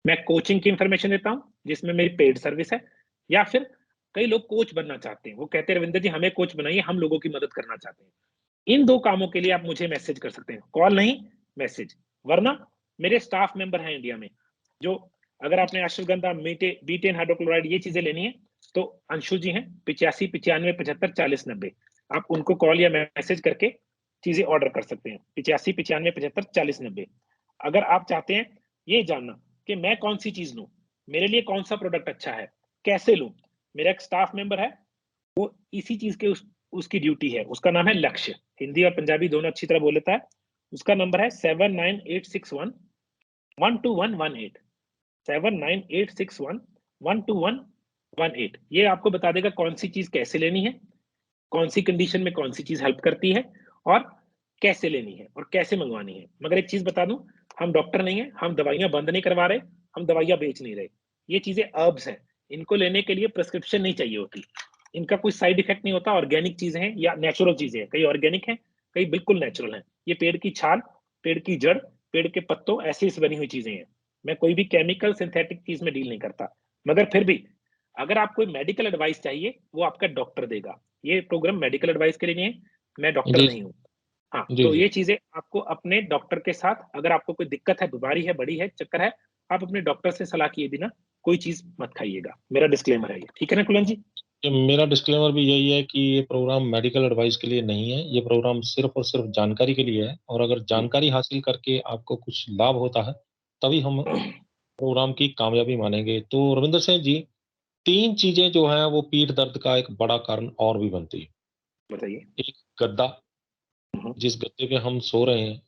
Speaker 2: मैं कोचिंग की इन्फॉर्मेशन देता हूँ, जिसमें मेरी पेड सर्विस है, या फिर कई लोग कोच बनना चाहते हैं। वो कहते हैं, "रविंदर जी, हमें कोच बनाइए, हम लोगों की मदद करना चाहते हैं।" इन 2 कामों के लिए आप मुझे मैसेज कर सकते हैं। कॉल नहीं, मैसेज। वरना मेरे स्टाफ मेंबर हैं इंडिया में, जो, अगर आपने अश्वगंधा, बीटेन हाइड्रोक्लोराइड ये चीज़ें लेनी है, तो अंशु जी हैं, 85 95 75 40 90। आप उनको कॉल या मैसेज करके चीज़ें ऑर्डर कर सकते हैं। 85 95 75 40 90। अगर आप चाहते हैं ये जानना कि मैं कौन-सी चीज़ लूँ, मेरे लिए कौन-सा प्रोडक्ट अच्छा है, कैसे लूँ, मेरा एक स्टाफ मेंबर है, वो इसी चीज़ के उसकी ड्यूटी है, उसका नाम है लक्ष्य, हिंदी और पंजाबी दोनों अच्छी तरह बोल लेता है। उसका नंबर है 79861 12118, 79861 12118। ये आपको बता देगा कौन-सी चीज़ कैसे लेनी है, कौन-सी कंडीशन में कौन-सी चीज़ हेल्प करती है, और कैसे लेनी है और कैसे मँगवानी है। मगर एक चीज़ बता दूँ, हम डॉक्टर नहीं हैं, हम दवाइयाँ बंद नहीं करवा रहे, हम दवाइयाँ बेच नहीं रहे। ये चीज़ें हर्ब्स हैं, इनको लेने के लिए प्रिस्क्रिप्शन नहीं चाहिए होती। इनका कोई साइड इफेक्ट नहीं होता, ऑर्गेनिक चीज़ें हैं या नेचुरल चीज़ें हैं। कई ऑर्गेनिक हैं, कई बिल्कुल नेचुरल हैं। ये पेड़ की छाल, पेड़ की जड़, पेड़ के पत्तों, ऐसे से बनी हुई चीज़ें हैं। मैं कोई भी केमिकल सिंथेटिक चीज़ में डील नहीं करता। मगर फिर भी अगर आपको कोई मेडिकल एडवाइस चाहिए, वो आपका डॉक्टर देगा। ये प्रोग्राम मेडिकल एडवाइस के लिए नहीं है, मैं डॉक्टर
Speaker 1: जी,
Speaker 2: नहीं हूँ। हाँ,
Speaker 1: जी,
Speaker 2: तो
Speaker 1: जी।
Speaker 2: ये चीज़ें आपको अपने डॉक्टर के साथ, अगर आपको कोई दिक्कत है, बीमारी है, बड़ी है, चक्कर है, आप अपने डॉक्टर से सलाह किए बिना कोई चीज़ मत खाइएगा। मेरा डिस्क्लेमर है ये। ठीक है ना कुलन जी?
Speaker 1: ये मेरा डिस्क्लेमर भी यही है कि ये प्रोग्राम मेडिकल एडवाइस के लिए नहीं है, ये प्रोग्राम सिर्फ़ और सिर्फ़ जानकारी के लिए है और अगर
Speaker 2: जी।
Speaker 1: जानकारी हासिल करके आपको कुछ लाभ होता है, तभी हम प्रोग्राम की कामयाबी मानेंगे। तो रविंदर सिंह जी, 3 चीज़ें जो हैं वो पीठ दर्द का एक बड़ा कारण और भी बनती है।
Speaker 2: बताइए।
Speaker 1: एक गद्दा,
Speaker 2: हुँ, हुँ।
Speaker 1: जिस गद्दे पे हम सो रहे हैं,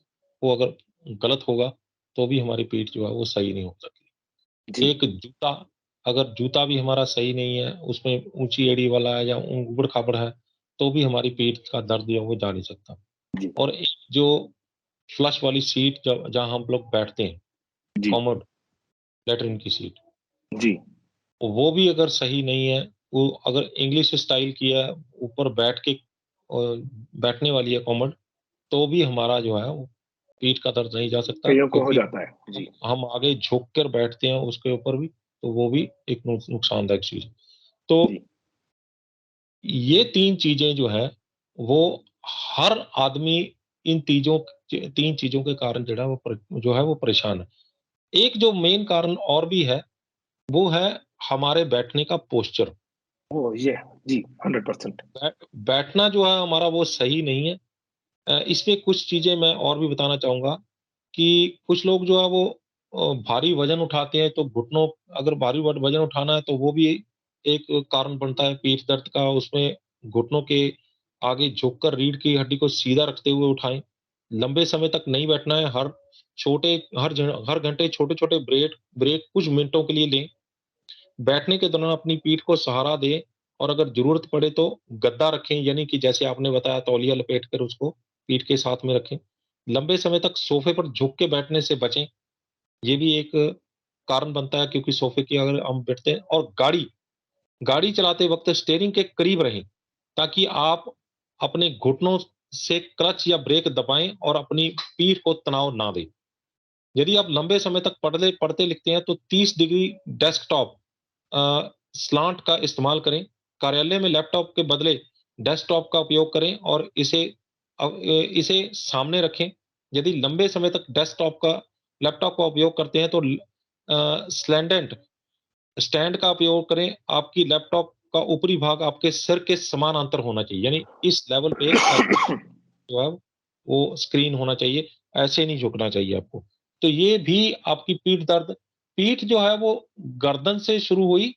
Speaker 1: वो अगर गलत होगा, तो भी हमारी पीठ जो है वो सही नहीं हो सकती।
Speaker 2: जी।
Speaker 1: एक जूता, अगर जूता भी हमारा सही नहीं है, उसमें ऊँची एड़ी वाला है या ऊबड़-खाबड़ है, तो भी हमारी पीठ का दर्द जो है वो जा नहीं सकता।
Speaker 2: जी,
Speaker 1: और एक जो फ्लश वाली सीट जहाँ हम लोग बैठते हैं,
Speaker 2: जी,
Speaker 1: कॉमोड लैट्रिन की सीट,
Speaker 2: जी,
Speaker 1: वो भी अगर सही नहीं है, वो अगर इंग्लिश स्टाइल की है, ऊपर बैठ के बैठने वाली है कॉमोड, तो भी हमारा जो है वो पीठ का दर्द नहीं जा सकता,
Speaker 2: कइयों को हो
Speaker 1: क्योंकि
Speaker 2: जाता है।
Speaker 1: हम
Speaker 2: जी,
Speaker 1: हम आगे झुक कर बैठते हैं उसके ऊपर भी, तो वो भी एक नुकसानदायक चीज़ है। तो
Speaker 2: जी,
Speaker 1: ये 3 चीज़ें जो है, वो हर आदमी इन 3 चीज़ों के कारण जो है वो परेशान है। एक जो मेन कारण और भी है, वो है हमारे बैठने का पोस्चर।
Speaker 2: ओह! ये जी, 100%।
Speaker 1: बैठना जो है हमारा वो सही नहीं है। इसमें कुछ चीज़ें मैं और भी बताना चाहूँगा कि कुछ लोग जो है वो भारी वज़न उठाते हैं, तो घुटनों अगर भारी वज़न उठाना है तो वो भी एक कारण बनता है पीठ दर्द का। उसमें घुटनों के आगे झुककर रीढ़ की हड्डी को सीधा रखते हुए उठाएँ। लंबे समय तक नहीं बैठना है, हर घंटे छोटे-छोटे ब्रेक ब्रेक कुछ मिनटों के लिए लें। बैठने के दौरान अपनी पीठ को सहारा दें और अगर ज़रूरत पड़े तो गद्दा रखें, यानी कि जैसे आपने बताया तौलिया लपेट कर उसको पीठ के साथ में रखें। लंबे समय तक सोफ़े पर झुक के बैठने से बचें, ये भी एक कारण बनता है, क्योंकि सोफ़े की अगर हम बैठते हैं। और गाड़ी गाड़ी चलाते वक़्त स्टीयरिंग के करीब रहें, ताकि आप अपने घुटनों से क्लच या ब्रेक दबाएँ और अपनी पीठ को तनाव ना दें। यदि आप लंबे समय तक पढ़ते-लिखते हैं तो 30 डिग्री डेस्कटॉप स्लांट का इस्तेमाल करें। कार्यालय में लैपटॉप के बदले डेस्कटॉप का उपयोग करें और इसे सामने रखें। यदि लंबे समय तक लैपटॉप का उपयोग करते हैं तो स्लैंडेंट स्टैंड का उपयोग करें। आपकी लैपटॉप का ऊपरी भाग आपके सिर के समानांतर होना चाहिए, यानी इस लेवल पे जो है वो स्क्रीन होना चाहिए, ऐसे नहीं झुकना चाहिए आपको। तो ये भी आपकी पीठ जो है वो गर्दन से शुरू हुई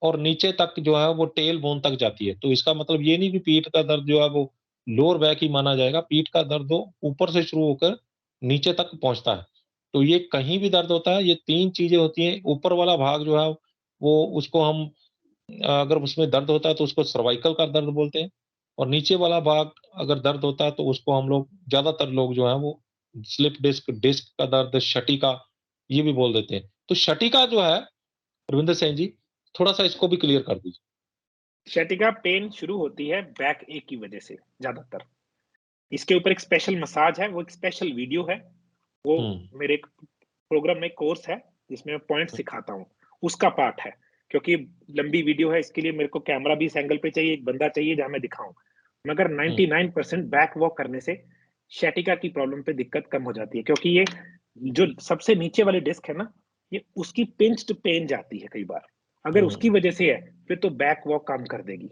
Speaker 1: और नीचे तक जो है वो टेल बोन तक जाती है। तो इसका मतलब ये नहीं कि पीठ का दर्द जो है वो लोअर बैक ही माना जाएगा। पीठ का दर्द वो ऊपर से शुरू होकर नीचे तक पहुँचता है। तो ये कहीं भी दर्द होता है, ये 3 चीज़ें होती हैं। ऊपर वाला भाग जो है वो उसको हम अगर उसमें दर्द होता है तो उसको सर्वाइकल का दर्द बोलते हैं, और नीचे वाला भाग अगर दर्द होता है तो उसको हम लोग ज़्यादातर लोग जो हैं वो स्लिप डिस्क डिस्क का दर्द, शटिका, ये भी बोल देते हैं। तो शटिका जो है रविंद्र सिंह जी, थोड़ा-सा इसको भी क्लियर कर दीजिए।
Speaker 2: सciatica पेन शुरू होती है बैक एक की वजह से ज़्यादातर। इसके ऊपर एक स्पेशल मसाज है, वो एक स्पेशल वीडियो है। वो
Speaker 1: हुँ,
Speaker 2: मेरे एक प्रोग्राम में कोर्स है, जिसमें मैं पॉइंट
Speaker 1: हुँ,
Speaker 2: सिखाता हूँ, उसका पार्ट है। क्योंकि लंबी वीडियो है, इसके लिए मेरे को कैमरा भी इस एंगल पे चाहिए, एक बंदा चाहिए जहाँ मैं दिखाऊँ। मगर
Speaker 1: हुँ,
Speaker 2: 99% बैक वॉक करने से sciatica की प्रॉब्लम पे दिक्कत कम हो जाती है, क्योंकि ये जो सबसे नीचे वाली डिस्क है ना, ये उसकी पिंच्ड पेन जाती है कई बार। अगर उसकी
Speaker 1: हुँ,
Speaker 2: वजह से है, फिर तो बैक वॉक काम कर देगी।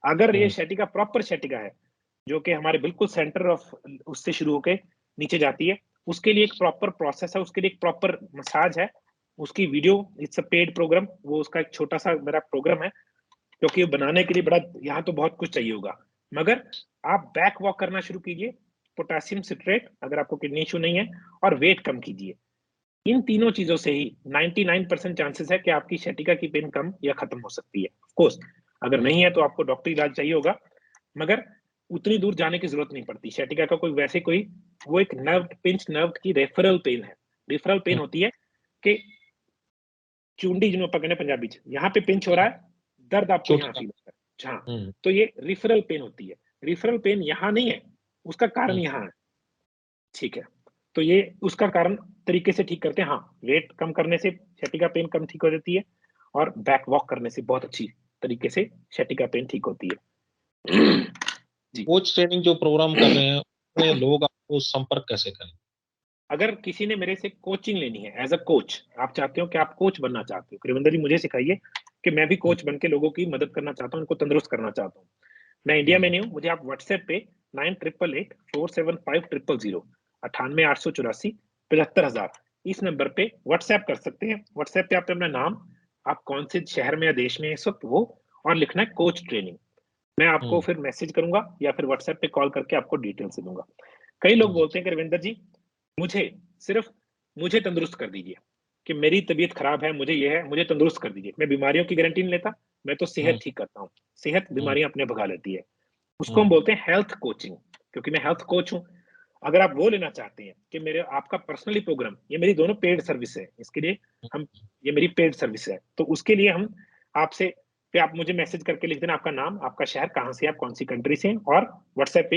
Speaker 2: अगर ये
Speaker 1: हुँ,
Speaker 2: sciatica प्रॉपर sciatica है, जो कि हमारे बिल्कुल सेंटर ऑफ उससे शुरू होके नीचे जाती है, उसके लिए एक प्रॉपर प्रोसेस है, उसके लिए एक प्रॉपर मसाज है। उसकी video it's a paid program, वो उसका एक छोटा-सा मेरा प्रोग्राम है, क्योंकि बनाने के लिए बड़ा यहाँ तो बहुत कुछ चाहिए होगा। मगर आप बैक वॉक करना शुरू कीजिए, पोटेशियम सिट्रेट अगर आपको किडनी इश्यू नहीं है, और वेट कम कीजिए। इन तीनों चीज़ों से ही 99% चांसेस है कि आपकी sciatica की पेन कम या खत्म हो सकती है। ऑफ कोर्स अगर
Speaker 1: हुँ,
Speaker 2: नहीं है तो आपको डॉक्टरी इलाज चाहिए होगा, मगर उतनी दूर जाने की ज़रूरत नहीं पड़ती। sciatica का कोई वो एक नर्व की रेफरल पेन है। रेफरल पेन
Speaker 1: हुँ,
Speaker 2: होती है कि चूंडी जिन्हों पकड़े पंजाबी च, यहाँ पे पिंच हो रहा
Speaker 1: हुँ,
Speaker 2: है, दर्द आपको
Speaker 1: चोटी
Speaker 2: यहाँ
Speaker 1: का।
Speaker 2: फील होता है। हाँ,
Speaker 1: हुँ,
Speaker 2: तो ये रेफरल पेन होती है। रेफरल पेन यहाँ नहीं है, उसका कारण
Speaker 1: हुँ,
Speaker 2: यहाँ है। ठीक है। तो ये उसका कारण तरीके से ठीक करते हैं। हाँ, वेट कम करने से sciatica पेन कम ठीक हो जाती है, और बैक वॉक करने से बहुत अच्छी तरीके से sciatica पेन ठीक होती है। जी।
Speaker 1: कोच ट्रेनिंग जो प्रोग्राम कर रहे हैं, उसमें लोग आपको संपर्क कैसे करें?
Speaker 2: अगर किसी ने मेरे से कोचिंग लेनी है एज़ अ कोच, आप चाहते हो कि आप कोच बनना चाहते हो, "कृविंदर जी मुझे सिखाइए कि मैं भी
Speaker 1: हुँ,
Speaker 2: कोच बन के लोगों की मदद करना चाहता हूँ, उनको तंदुरुस्त करना चाहता हूँ।" मैं इंडिया में
Speaker 1: हुँ,
Speaker 2: नहीं हूँ, मुझे आप व्हाट्सएप पे 9888475000 98 884 75,000 इस नंबर पे व्हाट्सएप कर सकते हैं। व्हाट्सएप पे आप अपना नाम, आप कौन से शहर में या देश में हैं इस वक़्त वो, और लिखना है कोच ट्रेनिंग। मैं आपको
Speaker 1: हुँ,
Speaker 2: फिर मैसेज करूँगा या फिर व्हाट्सएप पे कॉल करके आपको डिटेल्स दे दूँगा। कई लोग
Speaker 1: जी,
Speaker 2: बोलते हैं कि रविंदर जी, मुझे सिर्फ़ मुझे तंदुरुस्त कर दीजिए, कि मेरी तबीयत ख़राब है, मुझे ये है, मुझे तंदुरुस्त कर दीजिए। मैं बीमारियों की गारंटी नहीं लेता, मैं तो सेहत
Speaker 1: हुँ,
Speaker 2: ठीक करता हूँ। सेहत
Speaker 1: हुँ,
Speaker 2: बीमारियाँ अपने भगा लेती है। उसको हम बोलते हैं हेल्थ कोचिंग, क्योंकि मैं हेल्थ कोच हूँ। अगर आप वो लेना चाहते हैं कि मेरे आपका पर्सनली प्रोग्राम, ये मेरी दोनों पेड सर्विस है, इसके लिए हम, ये मेरी पेड सर्विस है, तो उसके लिए हम आपसे, फिर आप मुझे मैसेज करके लिख देना आपका नाम, आपका शहर, कहाँ से आप कौन सी कंट्री से हैं, और व्हाट्सएप पे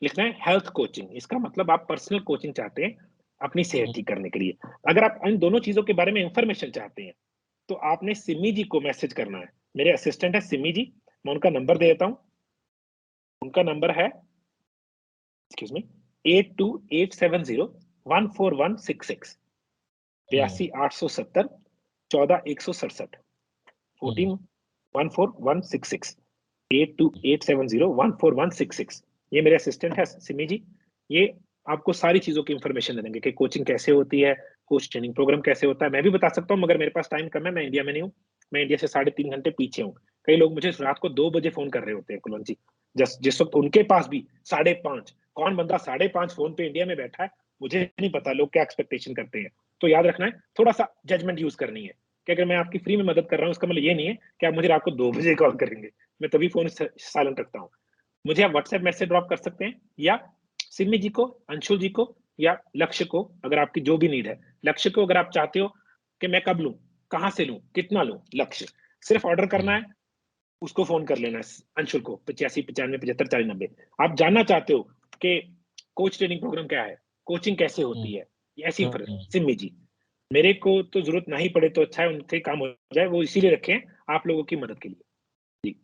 Speaker 2: लिखना है हेल्थ कोचिंग। इसका मतलब आप पर्सनल कोचिंग चाहते हैं अपनी सेहत ठीक करने के लिए। अगर आप इन दोनों चीजों के बारे में इंफॉर्मेशन चाहते हैं तो आपने सिमी जी को मैसेज करना है। मेरे असिस्टेंट है सिमी जी, मैं उनका नंबर दे देता हूँ। उनका नंबर है, एक्सक्यूज मी, 8287014166, 82 870 14 167, 14 14166, 8287014166। ये मेरे असिस्टेंट है सिमी जी। ये आपको सारी चीजों की इंफॉर्मेशन दे देंगे कि कोचिंग कैसे होती है, कोच ट्रेनिंग प्रोग्राम कैसे होता है। मैं भी बता सकता हूँ मगर मेरे पास टाइम कम है, मैं इंडिया में नहीं हूँ, मैं इंडिया से 3.5 घंटे पीछे हूँ। कई लोग मुझे रात को 2 बजे फोन कर रहे होते हैं कुलवंत जी, जिस वक्त उनके पास भी 5:30, कौन बंदा 5:30 फोन पे इंडिया में बैठा है, मुझे नहीं पता लोग क्या एक्सपेक्टेशन करते हैं। तो याद रखना है, थोड़ा सा जजमेंट यूज करनी है कि अगर मैं आपकी फ्री में मदद कर रहा हूँ उसका मतलब ये नहीं है कि आप मुझे रात को 2 बजे कॉल करेंगे, मैं तभी फोन साइलेंट रखता हूँ। मुझे आप व्हाट्सएप मैसेज ड्रॉप कर सकते हैं, या सिमी जी को, अंशुल जी को, या लक्ष्य को, अगर आपकी जो भी नीड है। लक्ष्य को अगर आप चाहते हो कि मैं कब लूं, कहां से लूं, कितना लूं, लक्ष्य सिर्फ ऑर्डर करना है, उसको फोन कर लेना है, अंशुल को 85 95 75 40 90। आप जानना चाहते हो कि कोच ट्रेनिंग प्रोग्राम क्या है, कोचिंग कैसे होती है, ऐसी सिमी जी। मेरे को तो जरूरत नहीं पड़े तो अच्छा है, उनसे काम हो जाए, वो इसीलिए रखे हैं आप लोगों की मदद के लिए। जी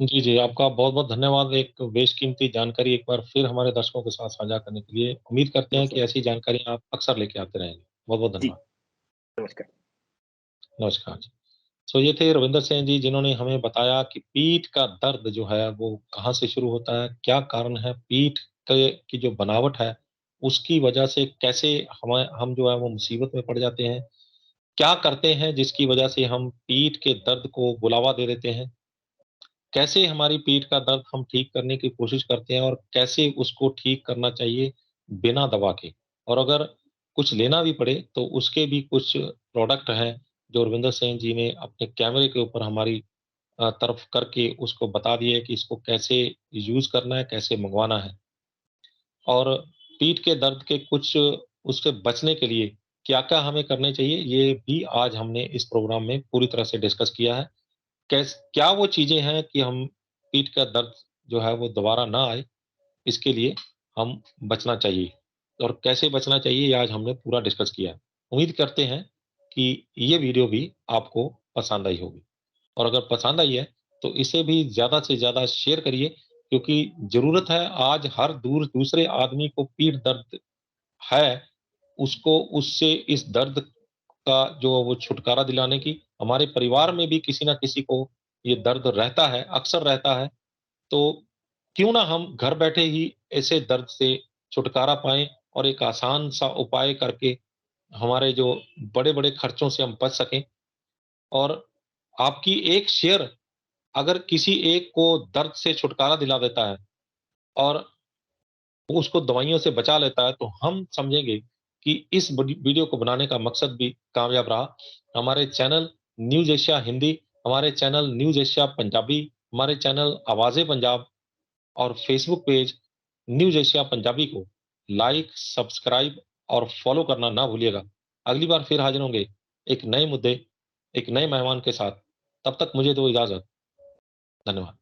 Speaker 1: जी, जी, आपका बहुत-बहुत धन्यवाद एक बेशकीमती जानकारी एक बार फिर हमारे दर्शकों के साथ साझा करने के लिए। उम्मीद करते हैं कि
Speaker 2: नमस्कार।
Speaker 1: ऐसी जानकारी आप अक्सर लेके आते रहेंगे। बहुत-बहुत
Speaker 2: जी
Speaker 1: धन्यवाद।
Speaker 2: नमस्कार।
Speaker 1: नमस्कार जी। तो ये थे रविंदर सिंह जी जिन्होंने हमें बताया कि पीठ का दर्द जो है वो कहाँ से शुरू होता है, क्या कारण है पीठ के की जो बनावट है, उसकी वजह से कैसे हम जो है वो मुसीबत में पड़ जाते हैं। क्या करते हैं जिसकी वजह से हम पीठ के दर्द को बुलावा दे देते हैं। कैसे हमारी पीठ का दर्द हम ठीक करने की कोशिश करते हैं और कैसे उसको ठीक करना चाहिए बिना दवा के। और अगर कुछ लेना भी पड़े तो उसके भी कुछ प्रोडक्ट हैं जो रविंदर सिंह जी ने अपने कैमरे के ऊपर हमारी तरफ करके उसको बता दिया है कि इसको कैसे यूज़ करना है, कैसे मंगवाना है। और पीठ के दर्द के कुछ उससे बचने के लिए क्या-क्या हमें करने चाहिए, ये भी आज हमने इस प्रोग्राम में पूरी तरह से डिस्कस किया है। क्या वो चीज़ें हैं कि हम पीठ का दर्द जो है वो दोबारा ना आए, इसके लिए हम बचना चाहिए और कैसे बचना चाहिए ये आज हमने पूरा डिस्कस किया है। उम्मीद करते हैं कि ये वीडियो भी आपको पसंद आई होगी और अगर पसंद आई है तो इसे भी ज़्यादा से ज़्यादा शेयर करिए क्योंकि ज़रूरत है आज हर दूसरे आदमी को पीठ दर्द है, उसको उससे इस दर्द का जो वो छुटकारा दिलाने की। हमारे परिवार में भी किसी न किसी को ये दर्द रहता है, अक्सर रहता है, तो क्यों ना हम घर बैठे ही ऐसे दर्द से छुटकारा पाएँ और एक आसान सा उपाय करके हमारे जो बड़े-बड़े खर्चों से हम बच सकें और आपकी एक शेयर अगर किसी एक को दर्द से छुटकारा दिला देता है और वो उसको दवाइयों से बचा लेता है, तो हम समझेंगे कि इस वीडियो को बनाने का मकसद भी कामयाब रहा। हमारे चैनल न्यूज़ एशिया हिंदी, हमारे चैनल न्यूज़ एशिया पंजाबी, हमारे चैनल आवाज़े पंजाब और Facebook page news Asia Punjabi को लाइक, सब्सक्राइब और फॉलो करना ना भूलिएगा। अगली बार फिर हाज़िर होंगे एक नए मुद्दे, एक नए मेहमान के साथ। तब तक मुझे दो इजाज़त। धन्यवाद।